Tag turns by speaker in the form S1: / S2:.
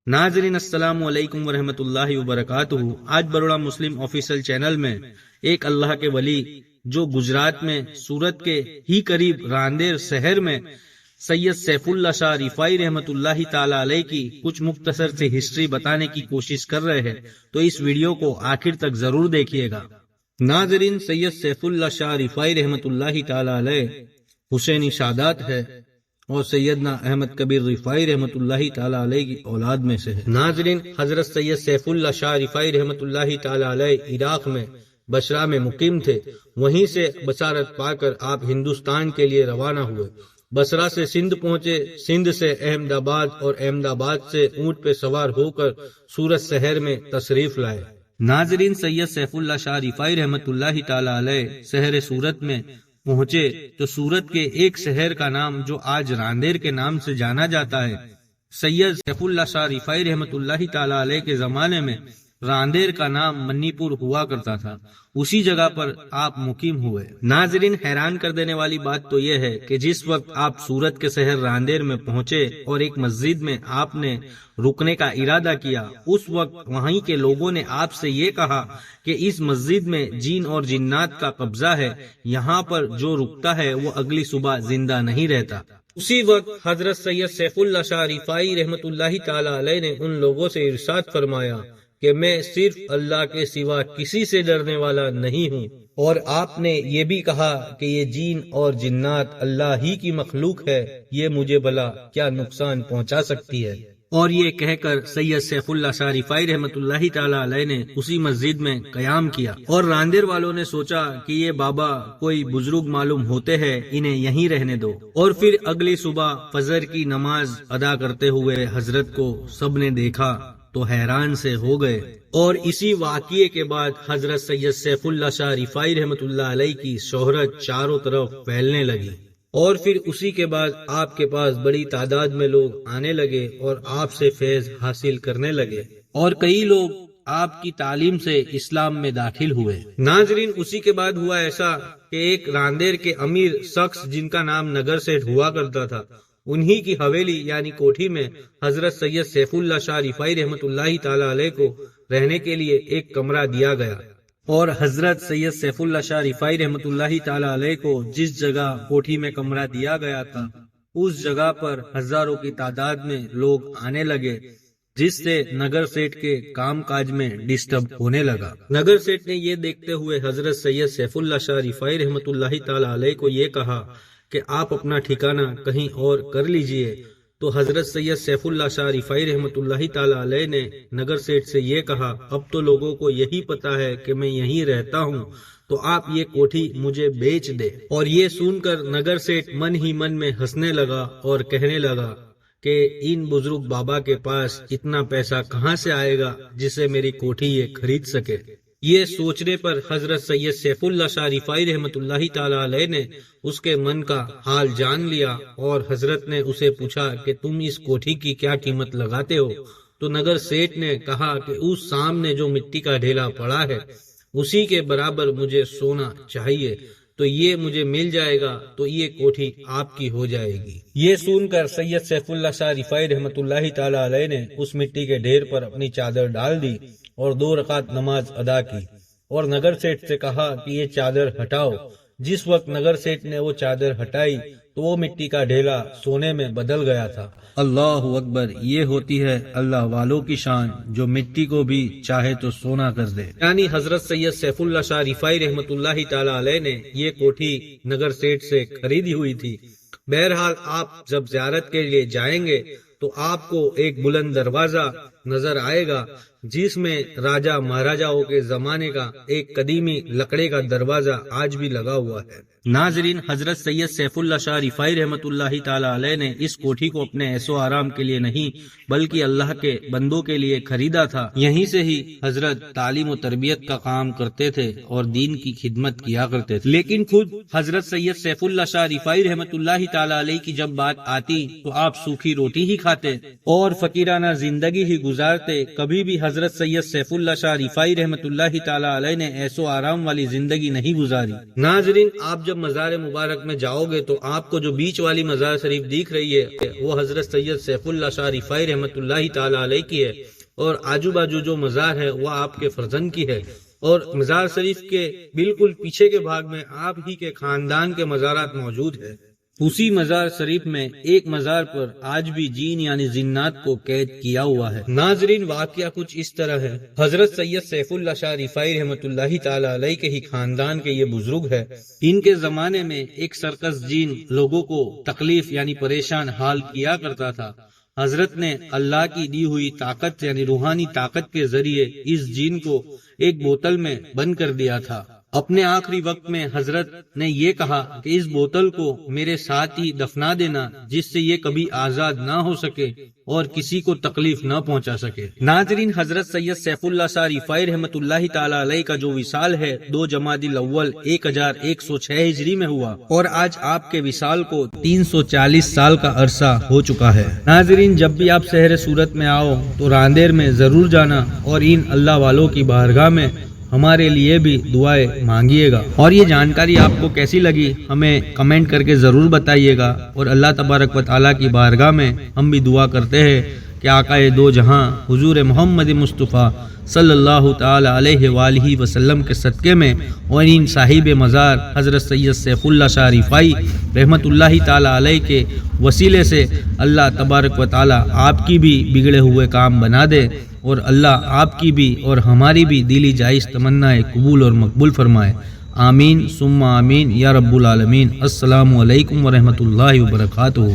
S1: ناظرین السلام علیکم ورحمۃ اللہ وبرکاتہ۔ آج بروڑا مسلم آفیشل چینل میں ایک اللہ کے ولی جو گجرات میں سورت کے ہی قریب راندیر شہر میں سید سیف اللہ شاہ رفاعی رحمۃ اللہ تعالی علیہ کی کچھ مختصر سی ہسٹری بتانے کی کوشش کر رہے ہیں، تو اس ویڈیو کو آخر تک ضرور دیکھیے گا۔ ناظرین، سید سیف اللہ شاہ رفاعی رحمۃ اللہ تعالی علیہ حسینی سادات ہے اور سیدنا احمد کبیر رفاعی رحمۃ اللہ تعالی علیہ کی اولاد میں سے ہے۔ ناظرین، حضرت سید سیف اللہ شاہ رفاعی رحمۃ اللہ تعالی علیہ عراق میں بصرہ میں مقیم تھے۔ وہیں سے بصارت پا کر آپ ہندوستان کے لیے روانہ ہوئے۔ بصرہ سے سندھ پہنچے، سندھ سے احمد آباد اور احمد آباد سے اونٹ پہ سوار ہو کر سورت شہر میں تشریف لائے۔ ناظرین، سید سیف اللہ شاہ رفاعی رحمۃ اللہ تعالی علیہ شہر سورت میں پہنچے تو سورت کے ایک شہر کا نام جو آج راندیر کے نام سے جانا جاتا ہے، سید سیف اللہ شاہ رفاعی رحمۃ اللہ تعالی علیہ کے زمانے میں راندیر کا نام منی پور ہوا کرتا تھا، اسی جگہ پر آپ مقیم ہوئے۔ ناظرین، حیران کر دینے والی بات تو یہ ہے کہ جس وقت آپ سورت کے شہر راندیر میں پہنچے اور ایک مسجد میں آپ نے رکنے کا ارادہ کیا، اس وقت وہیں کے لوگوں نے آپ سے یہ کہا کہ اس مسجد میں جن اور جنات کا قبضہ ہے، یہاں پر جو رکتا ہے وہ اگلی صبح زندہ نہیں رہتا۔ اسی وقت حضرت سید سیف اللہ شاہ رفاعی رحمۃ اللہ تعالی علیہ نے ان لوگوں سے ارشاد فرمایا کہ میں صرف اللہ کے سوا کسی سے ڈرنے والا نہیں ہوں، اور آپ نے یہ بھی کہا کہ یہ جین اور جنات اللہ ہی کی مخلوق ہے، یہ مجھے بھلا کیا نقصان پہنچا سکتی ہے۔ اور یہ کہہ کر سید سیف اللہ شاہ رفاعی رحمۃ اللہ تعالی علیہ نے اسی مسجد میں قیام کیا، اور راندیر والوں نے سوچا کہ یہ بابا کوئی بزرگ معلوم ہوتے ہیں، انہیں یہیں رہنے دو۔ اور پھر اگلی صبح فجر کی نماز ادا کرتے ہوئے حضرت کو سب نے دیکھا تو حیران سے ہو گئے، اور اسی واقعے کے بعد حضرت سید سیف اللہ شاہ رفاعی رحمۃ اللہ علیہ کی شہرت چاروں طرف پھیلنے لگی، اور پھر اسی کے بعد آپ کے پاس بڑی تعداد میں لوگ آنے لگے اور آپ سے فیض حاصل کرنے لگے، اور کئی لوگ آپ کی تعلیم سے اسلام میں داخل ہوئے۔ ناظرین، اسی کے بعد ہوا ایسا کہ ایک راندیر کے امیر شخص جن کا نام نگر سیٹھ ہوا کرتا تھا، انہی کی حویلی یعنی کوٹھی میں حضرت سید سیف اللہ شاہ رفاعی رحمۃ اللہ تعالی علیہ کو رہنے کے لیے ایک کمرہ دیا گیا، اور حضرت سید سیف اللہ شاہ رفاعی رحمۃ اللہ تعالی علیہ کو جس جگہ کوٹھی میں کمرہ دیا گیا تھا، اس جگہ پر ہزاروں کی تعداد میں لوگ آنے لگے، جس سے نگر سیٹھ کے کام کاج میں ڈسٹرب ہونے لگا۔ نگر سیٹھ نے یہ دیکھتے ہوئے حضرت سید سیف اللہ شاہ رفاعی رحمۃ اللہ تعالی علیہ کو یہ کہا کہ آپ اپنا ٹھکانہ کہیں اور کر لیجئے، تو حضرت سید سیف اللہ شاہ رفاعی رحمۃ اللہ تعالی علیہ نے نگر سیٹھ سے یہ کہا، اب تو لوگوں کو یہی پتا ہے کہ میں یہیں رہتا ہوں، تو آپ یہ کوٹھی مجھے بیچ دے۔ اور یہ سن کر نگر سیٹھ من ہی من میں ہنسنے لگا اور کہنے لگا کہ ان بزرگ بابا کے پاس اتنا پیسہ کہاں سے آئے گا جسے میری کوٹھی یہ خرید سکے۔ یہ سوچنے پر حضرت سید سیف اللہ شاہ رفاعی رحمۃ اللہ تعالی علیہ نے اس کے من کا حال جان لیا، اور حضرت نے اسے پوچھا کہ تم اس کوٹھی کی کیا قیمت لگاتے ہو؟ تو نگر سیٹھ نے کہا کہ اس سامنے جو مٹی کا ڈھیلا پڑا ہے اسی کے برابر مجھے سونا چاہیے، تو یہ مجھے مل جائے گا تو یہ کوٹھی آپ کی ہو جائے گی۔ یہ سن کر سید سیف اللہ شاہ رفاعی رحمۃ اللہ تعالی علیہ نے اس مٹی کے ڈھیر پر اپنی چادر ڈال دی اور 2 رکعت نماز ادا کی، اور نگر سیٹھ سے کہا کہ یہ چادر ہٹاؤ۔ جس وقت نگر سیٹھ نے وہ چادر ہٹائی تو وہ مٹی کا ڈھیلا سونے میں بدل گیا تھا۔ اللہ اکبر! یہ ہوتی ہے اللہ والوں کی شان، جو مٹی کو بھی چاہے تو سونا کر دے۔ یعنی حضرت سید سیف اللہ شاہ رفاعی رحمۃ اللہ تعالی علیہ نے یہ کوٹھی نگر سیٹھ سے خریدی ہوئی تھی۔ بہرحال آپ جب زیارت کے لیے جائیں گے تو آپ کو ایک بلند دروازہ نظر آئے گا، جس میں راجہ مہاراجاؤں کے زمانے کا ایک قدیمی لکڑے کا دروازہ آج بھی لگا ہوا ہے۔ ناظرین، حضرت سید سیف اللہ شاہ رفاعی رحمۃ اللہ تعالی علیہ نے اس کوٹھی کو اپنے عیش و آرام کے لیے نہیں بلکہ اللہ کے بندوں کے لیے خریدا تھا۔ یہیں سے ہی حضرت تعلیم و تربیت کا کام کرتے تھے اور دین کی خدمت کیا کرتے تھے، لیکن خود حضرت سید سیف اللہ شاہ رفاعی رحمۃ اللہ تعالی علیہ کی جب بات آتی تو آپ سوکھی روٹی ہی کھاتے اور فقیرانہ زندگی ہی گزارتے، کبھی بھی حضرت سید سیف اللہ شاہ رفاعی رحمۃ اللہ تعالی علیہ نے ایسو آرام والی زندگی نہیں گزاری۔ ناظرین، آپ جب مزار مبارک میں جاؤ گے تو آپ کو جو بیچ والی مزار شریف دیکھ رہی ہے وہ حضرت سید سیف اللہ شاہ رفاعی رحمۃ اللہ تعالی علیہ کی ہے، اور آجو باجو جو مزار ہے وہ آپ کے فرزند کی ہے، اور مزار شریف کے بالکل پیچھے کے بھاگ میں آپ ہی کے خاندان کے مزارات موجود ہیں۔ اسی مزار شریف میں ایک مزار پر آج بھی جین یعنی جنات کو قید کیا ہوا ہے۔ ناظرین، واقعہ کچھ اس طرح ہے۔ حضرت سید سیف اللہ شاہ رفاعی رحمۃ اللہ تعالی علیہ کے ہی خاندان کے یہ بزرگ ہے۔ ان کے زمانے میں ایک سرکس جین لوگوں کو تکلیف یعنی پریشان حال کیا کرتا تھا۔ حضرت نے اللہ کی دی ہوئی طاقت یعنی روحانی طاقت کے ذریعے اس جین کو ایک بوتل میں بند کر دیا تھا۔ اپنے آخری وقت میں حضرت نے یہ کہا کہ اس بوتل کو میرے ساتھ ہی دفنا دینا، جس سے یہ کبھی آزاد نہ ہو سکے اور کسی کو تکلیف نہ پہنچا سکے۔ ناظرین، حضرت سید سیف اللہ شاہ رفاعی رحمۃ اللہ تعالی علیہ کا جو وصال ہے 2 جمادی الاول 1106 ہجری میں ہوا، اور آج آپ کے وصال کو 340 سال کا عرصہ ہو چکا ہے۔ ناظرین، جب بھی آپ شہر سورت میں آؤ تو راندیر میں ضرور جانا، اور ان اللہ والوں کی بارگاہ میں ہمارے لیے بھی دعائیں مانگیے گا۔ اور یہ جانکاری آپ کو کیسی لگی ہمیں کمنٹ کر کے ضرور بتائیے گا، اور اللہ تبارک و تعالیٰ کی بارگاہ میں ہم بھی دعا کرتے ہیں کہ آقا دو جہاں حضور محمد مصطفیٰ صلی اللہ تعالی علیہ وآلہ وسلم کے صدقے میں اور ان صاحب مزار حضرت سید سیف اللہ شاہ رفاعی رحمۃ اللہ تعالی علیہ کے وسیلے سے اللہ تبارک و تعالی آپ کی بھی بگڑے ہوئے کام بنا دے، اور اللہ آپ کی بھی اور ہماری بھی دلی جائز تمنائیں قبول اور مقبول فرمائے۔ آمین ثم آمین یا رب العالمین۔ السلام علیکم ورحمۃ اللہ وبرکاتہ۔